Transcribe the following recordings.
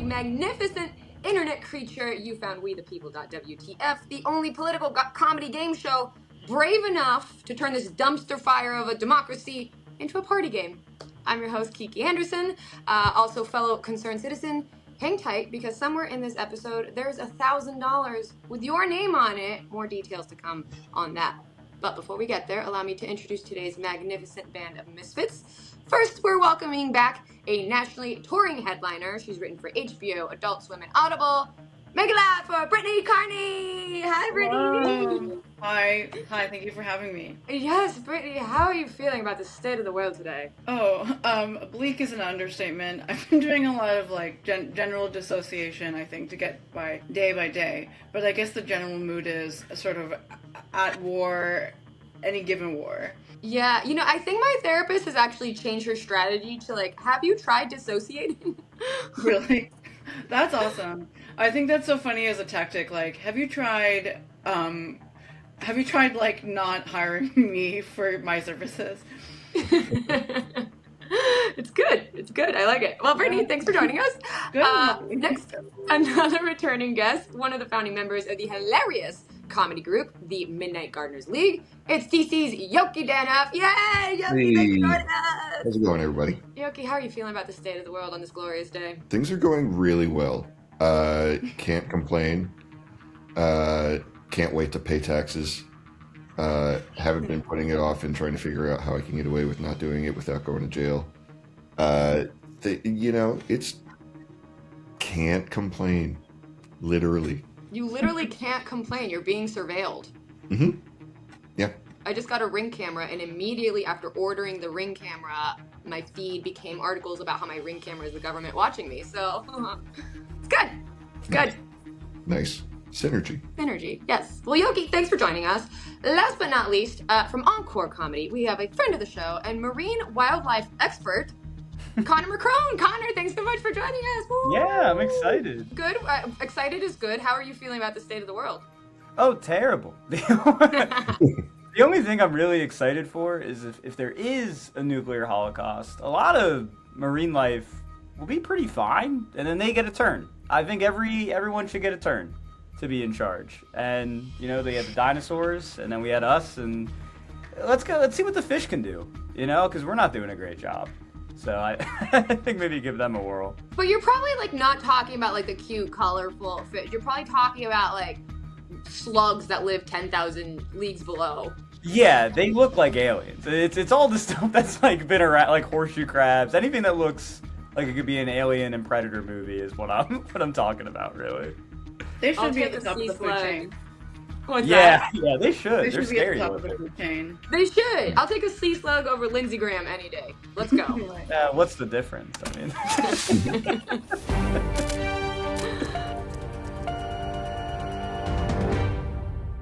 magnificent internet creature, you found WeThePeople WTF, the only political comedy game show brave enough to turn this dumpster fire of a democracy into a party game. I'm your host, Kiki Andersen, also fellow concerned citizen. Hang tight, because somewhere in this episode, there's $1,000 with your name on it. More details to come on that. But before we get there, allow me to introduce today's magnificent band of misfits. First, we're welcoming back a nationally touring headliner. She's written for HBO, Adult Swim, and Audible. Make it loud for Brittany Carney! Hi, Brittany! Hello. Hi, thank you for having me. Yes, Brittany, how are you feeling about the state of the world today? Bleak is an understatement. I've been doing a lot of, general dissociation, I think, to get by day. But I guess the general mood is sort of at war, any given war. Yeah, I think my therapist has actually changed her strategy to, have you tried dissociating? Really? That's awesome. I think that's so funny as a tactic. Have you tried, not hiring me for my services? It's good. I like it. Well, Brittany, thanks for joining us. Good. Next, another returning guest, one of the founding members of the hilarious comedy group, the Midnight Gardeners League. It's DC's Yoki Danoff. Yay! Yoki, thanks for joining us. How's it going, everybody? Yoki, how are you feeling about the state of the world on this glorious day? Things are going really well. Can't complain. Can't wait to pay taxes. Haven't been putting it off and trying to figure out how I can get away with not doing it without going to jail. It's can't complain. Literally. You literally can't complain. You're being surveilled. Mm-hmm. Yeah. I just got a Ring camera, and immediately after ordering the Ring camera, my feed became articles about how my Ring camera is the government watching me. So it's good. It's good. Nice. Synergy, yes. Well, Yoki, thanks for joining us. Last but not least, from Encore Comedy, we have a friend of the show and marine wildlife expert, Connor McCrone. Connor, thanks so much for joining us. Woo! Yeah, I'm excited. Good. Excited is good. How are you feeling about the state of the world? Oh, terrible. The only thing I'm really excited for is if there is a nuclear holocaust, a lot of marine life will be pretty fine, and then they get a turn. I think everyone should get a turn to be in charge. And, they had the dinosaurs, and then we had us, and let's see what the fish can do, because we're not doing a great job. So I think maybe give them a whirl. But you're probably, not talking about, the cute, colorful fish. You're probably talking about, slugs that live 10,000 leagues below. Yeah, they look like aliens. It's all the stuff that's, been around, like horseshoe crabs. Anything that looks like it could be an Alien and Predator movie is what I'm talking about, really. They should be at the top of the food chain. What's that? Yeah, they should. They They're should be scary. at the top of the food chain. They should. I'll take a sea slug over Lindsey Graham any day. Let's go. What's the difference? I mean.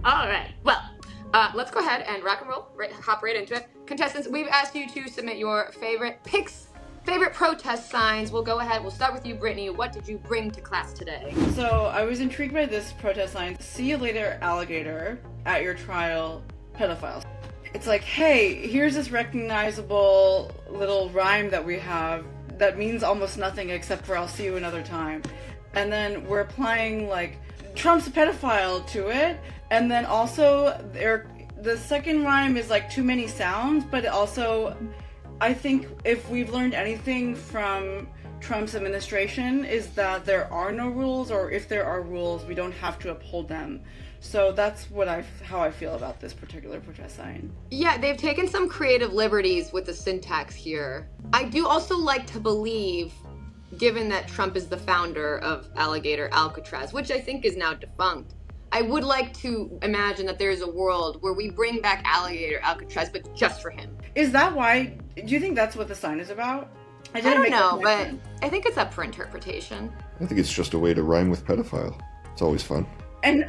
All right. Well, let's go ahead and rock and roll. Hop right into it. Contestants, we've asked you to submit your favorite picks, favorite protest signs. We'll go ahead. We'll start with you, Brittany. What did you bring to class today? So I was intrigued by this protest sign. See you later, alligator. At your trial, pedophiles. It's like, hey, here's this recognizable little rhyme that we have that means almost nothing except for I'll see you another time. And then we're applying Trump's a pedophile to it. And then also the second rhyme is too many sounds, but also I think if we've learned anything from Trump's administration is that there are no rules, or if there are rules, we don't have to uphold them. So that's how I feel about this particular protest sign. Yeah, they've taken some creative liberties with the syntax here. I do also like to believe, given that Trump is the founder of Alligator Alcatraz, which I think is now defunct, I would like to imagine that there is a world where we bring back Alligator Alcatraz, but just for him. Is that why? Do you think that's what the sign is about? I don't know, but I think it's up for interpretation. I think it's just a way to rhyme with pedophile. It's always fun. And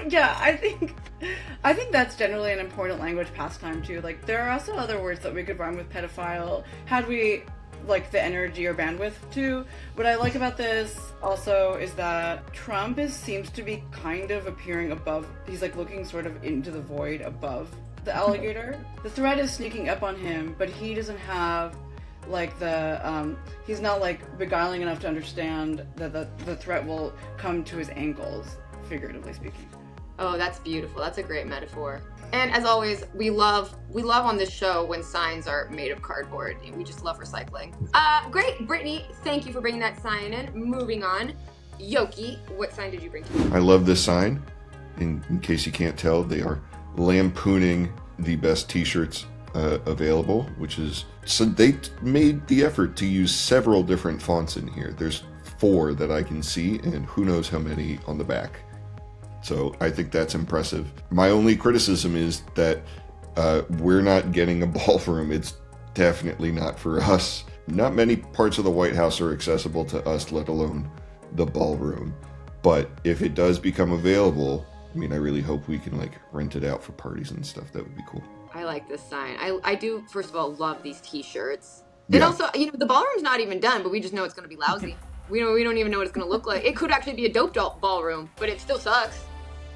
yeah, I think that's generally an important language pastime too. There are also other words that we could rhyme with pedophile had we the energy or bandwidth to. What I like about this also is that Trump seems to be kind of appearing above. He's looking sort of into the void above the alligator. The threat is sneaking up on him, but he doesn't have like he's not like beguiling enough to understand that the threat will come to his ankles, figuratively speaking. Oh, that's beautiful. That's a great metaphor. And as always, we love on this show when signs are made of cardboard. We just love recycling. Great, Brittany. Thank you for bringing that sign in. Moving on, Yoki, what sign did you bring? I love this sign. In case you can't tell, they are lampooning the best T-shirts available, which is so they made the effort to use several different fonts in here. There's 4 that I can see, and who knows how many on the back. So I think that's impressive. My only criticism is that we're not getting a ballroom. It's definitely not for us. Not many parts of the White House are accessible to us, let alone the ballroom. But if it does become available, I mean, I really hope we can like rent it out for parties and stuff. That would be cool. I like this sign. I do, first of all, love these T-shirts. Yeah. And also, the ballroom's not even done, but we just know it's going to be lousy. We don't even know what it's going to look like. It could actually be a dope ballroom, but it still sucks.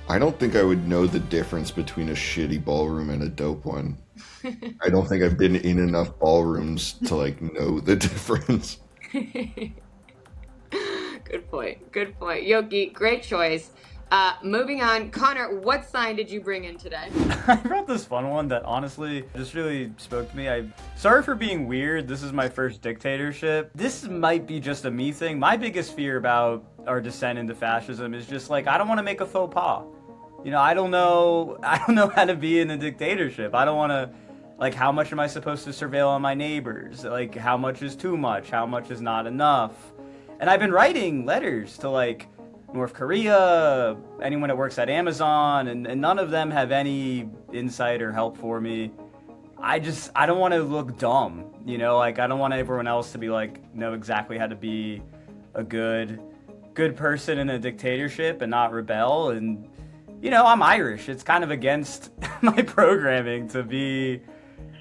I don't think I would know the difference between a shitty ballroom and a dope one. I don't think I've been in enough ballrooms to like know the difference. Good point. Yoki, great choice. Moving on, Connor, what sign did you bring in today? I brought this fun one that honestly just really spoke to me. Sorry for being weird. This is my first dictatorship. This might be just a me thing. My biggest fear about our descent into fascism is just like, I don't want to make a faux pas. I don't know how to be in a dictatorship. I don't want to, like, how much am I supposed to surveil on my neighbors? Like, how much is too much? How much is not enough? And I've been writing letters to, like, North Korea, anyone that works at Amazon, and none of them have any insight or help for me. I don't want to look dumb, like, I don't want everyone else to be like, know exactly how to be a good person in a dictatorship and not rebel. And I'm Irish. It's kind of against my programming to be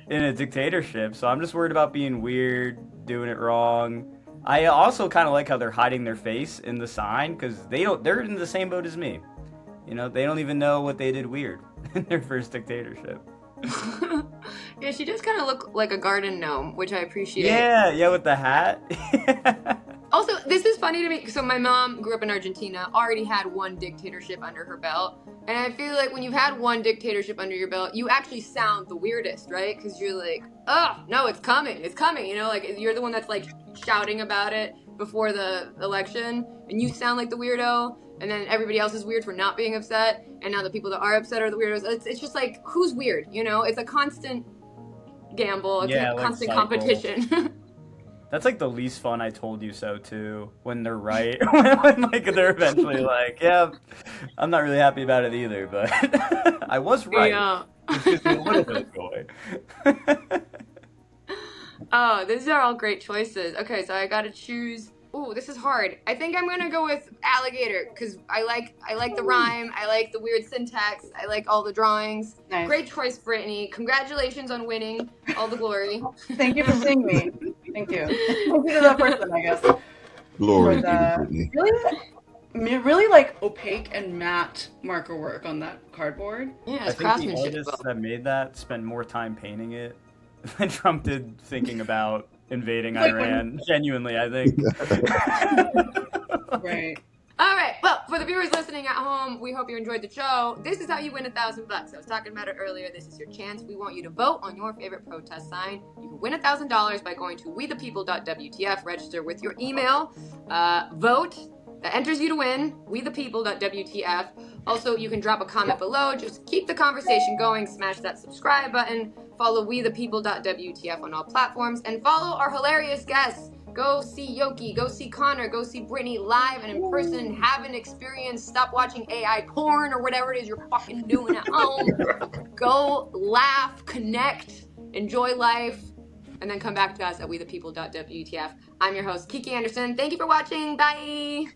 in a dictatorship, so I'm just worried about being weird, doing it wrong. I also kind of like how they're hiding their face in the sign, because they're in the same boat as me. They don't even know what they did weird in their first dictatorship. Yeah, she does kind of look like a garden gnome, which I appreciate. Yeah, with the hat. Also, this is funny to me. So my mom grew up in Argentina, already had one dictatorship under her belt. And I feel like when you've had one dictatorship under your belt, you actually sound the weirdest, right? Because you're like, oh, no, it's coming. Like you're the one that's like shouting about it before the election. And you sound like the weirdo. And then everybody else is weird for not being upset. And now the people that are upset are the weirdos. It's just like, who's weird? It's a constant gamble. It's a constant competition. That's like the least fun I told you so too, when they're right. when like they're eventually like, yeah, I'm not really happy about it either, but I was right. Yeah. Just gives me a little bit of joy. Oh, these are all great choices. Okay, so I gotta choose. Ooh, this is hard. I think I'm gonna go with alligator, because I like the rhyme, I like the weird syntax, I like all the drawings. Nice. Great choice, Brittany. Congratulations on winning all the glory. Thank you for seeing me. Thank you. Thank you to that person, I guess. Glory For to you, Brittany. really like opaque and matte marker work on that cardboard. Yeah, I it's think the craftsmanship. artists that made that spent more time painting it than Trump did thinking about invading Iran. Genuinely, I think. Right. All right. Well, for the viewers listening at home, we hope you enjoyed the show. This is how you win $1,000. I was talking about it earlier. This is your chance. We want you to vote on your favorite protest sign. You can win $1,000 by going to WeThePeople.WTF. Register with your email. Vote. That enters you to win. WeThePeople.WTF. Also, you can drop a comment below. Just keep the conversation going. Smash that subscribe button. Follow WeThePeople.WTF on all platforms. And follow our hilarious guests. Go see Yoki, go see Connor, go see Brittany live and in person. Have an experience. Stop watching AI porn or whatever it is you're fucking doing at home. Go laugh, connect, enjoy life, and then come back to us at WeThePeople.WTF. I'm your host, Kiki Andersen. Thank you for watching. Bye.